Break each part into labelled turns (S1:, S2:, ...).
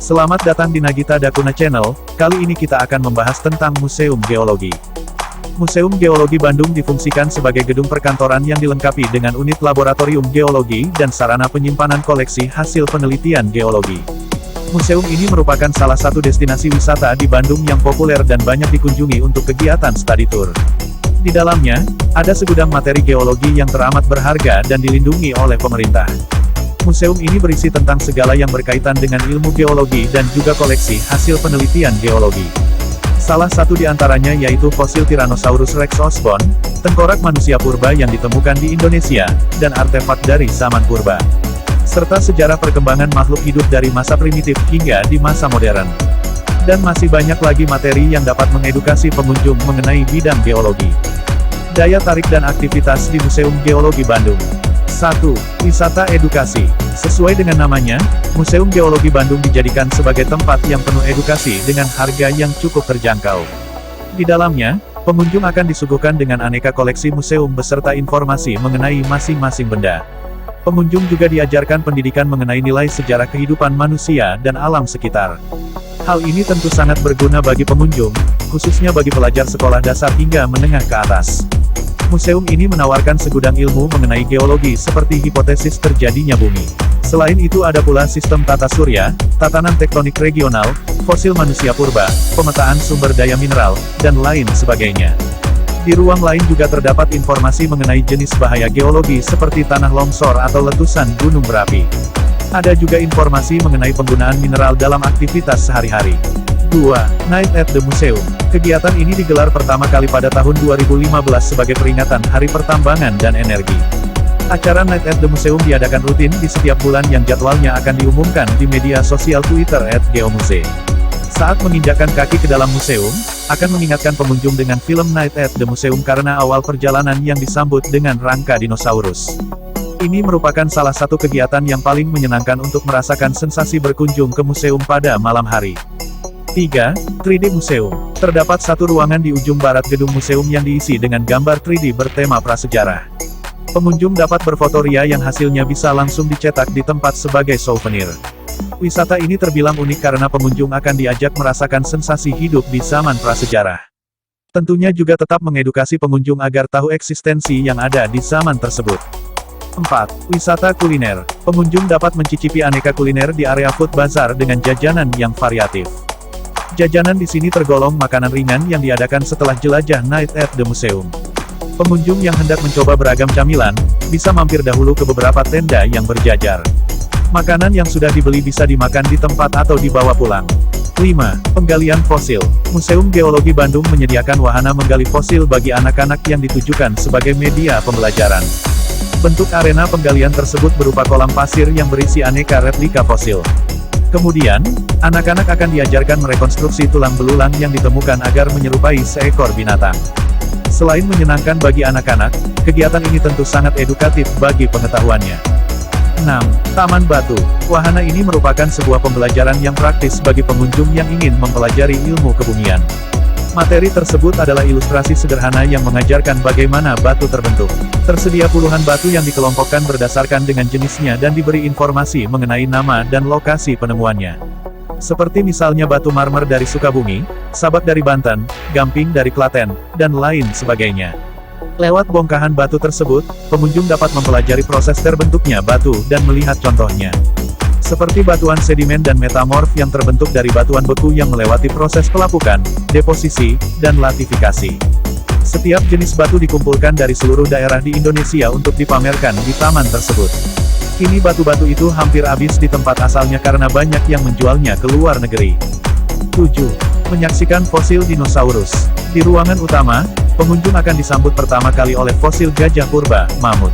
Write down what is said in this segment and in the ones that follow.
S1: Selamat datang di Nagita Dakuna Channel, kali ini kita akan membahas tentang Museum Geologi. Museum Geologi Bandung difungsikan sebagai gedung perkantoran yang dilengkapi dengan unit laboratorium geologi dan sarana penyimpanan koleksi hasil penelitian geologi. Museum ini merupakan salah satu destinasi wisata di Bandung yang populer dan banyak dikunjungi untuk kegiatan study tour. Di dalamnya, ada segudang materi geologi yang teramat berharga dan dilindungi oleh pemerintah. Museum ini berisi tentang segala yang berkaitan dengan ilmu geologi dan juga koleksi hasil penelitian geologi. Salah satu di antaranya yaitu fosil Tyrannosaurus Rex Osborn, tengkorak manusia purba yang ditemukan di Indonesia, dan artefak dari zaman purba. Serta sejarah perkembangan makhluk hidup dari masa primitif hingga di masa modern. Dan masih banyak lagi materi yang dapat mengedukasi pengunjung mengenai bidang geologi. Daya tarik dan aktivitas di Museum Geologi Bandung. 1. Wisata edukasi. Sesuai dengan namanya, Museum Geologi Bandung dijadikan sebagai tempat yang penuh edukasi dengan harga yang cukup terjangkau. Di dalamnya, pengunjung akan disuguhkan dengan aneka koleksi museum beserta informasi mengenai masing-masing benda. Pengunjung juga diajarkan pendidikan mengenai nilai sejarah kehidupan manusia dan alam sekitar. Hal ini tentu sangat berguna bagi pengunjung, khususnya bagi pelajar sekolah dasar hingga menengah ke atas. Museum ini menawarkan segudang ilmu mengenai geologi seperti hipotesis terjadinya bumi. Selain itu ada pula sistem tata surya, tatanan tektonik regional, fosil manusia purba, pemetaan sumber daya mineral, dan lain sebagainya. Di ruang lain juga terdapat informasi mengenai jenis bahaya geologi seperti tanah longsor atau letusan gunung berapi. Ada juga informasi mengenai penggunaan mineral dalam aktivitas sehari-hari. 2. Night at the Museum. Kegiatan ini digelar pertama kali pada tahun 2015 sebagai peringatan Hari Pertambangan dan Energi. Acara Night at the Museum diadakan rutin di setiap bulan yang jadwalnya akan diumumkan di media sosial Twitter @geomuse. Saat menginjakkan kaki ke dalam museum, akan mengingatkan pengunjung dengan film Night at the Museum karena awal perjalanan yang disambut dengan rangka dinosaurus. Ini merupakan salah satu kegiatan yang paling menyenangkan untuk merasakan sensasi berkunjung ke museum pada malam hari. 3. 3D Museum. Terdapat satu ruangan di ujung barat gedung museum yang diisi dengan gambar 3D bertema prasejarah. Pengunjung dapat berfoto ria yang hasilnya bisa langsung dicetak di tempat sebagai souvenir. Wisata ini terbilang unik karena pengunjung akan diajak merasakan sensasi hidup di zaman prasejarah. Tentunya juga tetap mengedukasi pengunjung agar tahu eksistensi yang ada di zaman tersebut. 4. Wisata kuliner. Pengunjung dapat mencicipi aneka kuliner di area food bazaar dengan jajanan yang variatif. Jajanan di sini tergolong makanan ringan yang diadakan setelah jelajah Night at the Museum. Pengunjung yang hendak mencoba beragam camilan, bisa mampir dahulu ke beberapa tenda yang berjajar. Makanan yang sudah dibeli bisa dimakan di tempat atau dibawa pulang. 5. Penggalian fosil. Museum Geologi Bandung menyediakan wahana menggali fosil bagi anak-anak yang ditujukan sebagai media pembelajaran. Bentuk arena penggalian tersebut berupa kolam pasir yang berisi aneka replika fosil. Kemudian, anak-anak akan diajarkan merekonstruksi tulang belulang yang ditemukan agar menyerupai seekor binatang. Selain menyenangkan bagi anak-anak, kegiatan ini tentu sangat edukatif bagi pengetahuannya. 6. Taman Batu. Wahana ini merupakan sebuah pembelajaran yang praktis bagi pengunjung yang ingin mempelajari ilmu kebumian. Materi tersebut adalah ilustrasi sederhana yang mengajarkan bagaimana batu terbentuk. Tersedia puluhan batu yang dikelompokkan berdasarkan dengan jenisnya dan diberi informasi mengenai nama dan lokasi penemuannya. Seperti misalnya batu marmer dari Sukabumi, Sabak dari Banten, Gamping dari Klaten, dan lain sebagainya. Lewat bongkahan batu tersebut, pengunjung dapat mempelajari proses terbentuknya batu dan melihat contohnya. Seperti batuan sedimen dan metamorf yang terbentuk dari batuan beku yang melewati proses pelapukan, deposisi, dan latifikasi. Setiap jenis batu dikumpulkan dari seluruh daerah di Indonesia untuk dipamerkan di taman tersebut. Kini batu-batu itu hampir habis di tempat asalnya karena banyak yang menjualnya ke luar negeri. 7. Menyaksikan fosil dinosaurus. Di ruangan utama, pengunjung akan disambut pertama kali oleh fosil gajah purba, mamut.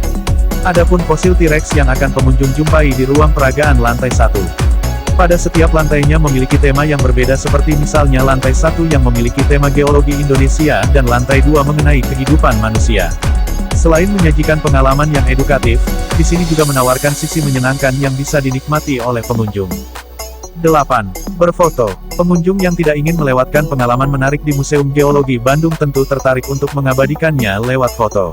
S1: Adapun fosil T-Rex yang akan pengunjung jumpai di ruang peragaan lantai 1. Pada setiap lantainya memiliki tema yang berbeda seperti misalnya lantai 1 yang memiliki tema geologi Indonesia dan lantai 2 mengenai kehidupan manusia. Selain menyajikan pengalaman yang edukatif, di sini juga menawarkan sisi menyenangkan yang bisa dinikmati oleh pengunjung. 8. Berfoto. Pengunjung yang tidak ingin melewatkan pengalaman menarik di Museum Geologi Bandung tentu tertarik untuk mengabadikannya lewat foto.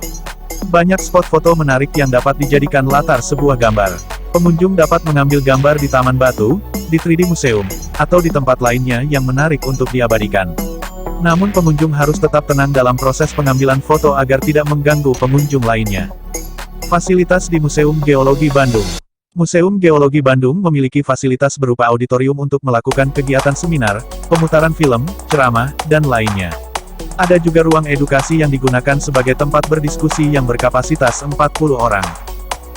S1: Banyak spot foto menarik yang dapat dijadikan latar sebuah gambar. Pengunjung dapat mengambil gambar di Taman Batu, di 3D Museum, atau di tempat lainnya yang menarik untuk diabadikan. Namun pengunjung harus tetap tenang dalam proses pengambilan foto agar tidak mengganggu pengunjung lainnya. Fasilitas di Museum Geologi Bandung. Museum Geologi Bandung memiliki fasilitas berupa auditorium untuk melakukan kegiatan seminar, pemutaran film, ceramah, dan lainnya. Ada juga ruang edukasi yang digunakan sebagai tempat berdiskusi yang berkapasitas 40 orang.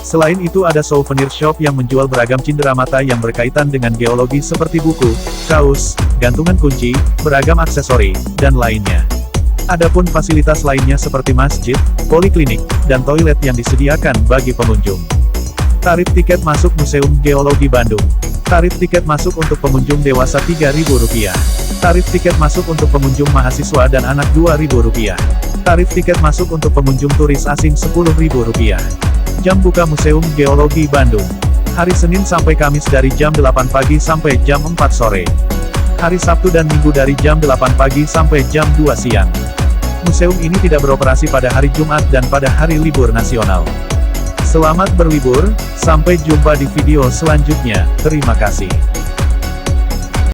S1: Selain itu ada souvenir shop yang menjual beragam cenderamata yang berkaitan dengan geologi seperti buku, kaos, gantungan kunci, beragam aksesori, dan lainnya. Adapun fasilitas lainnya seperti masjid, poliklinik, dan toilet yang disediakan bagi pengunjung. Tarif tiket masuk Museum Geologi Bandung. Tarif tiket masuk untuk pengunjung dewasa Rp3.000. Tarif tiket masuk untuk pengunjung mahasiswa dan anak Rp2.000. Tarif tiket masuk untuk pengunjung turis asing Rp10.000. Jam buka Museum Geologi Bandung. Hari Senin sampai Kamis dari jam 8 pagi sampai jam 4 sore. Hari Sabtu dan Minggu dari jam 8 pagi sampai jam 2 siang. Museum ini tidak beroperasi pada hari Jumat dan pada hari libur nasional. Selamat berlibur, sampai jumpa di video selanjutnya, terima kasih.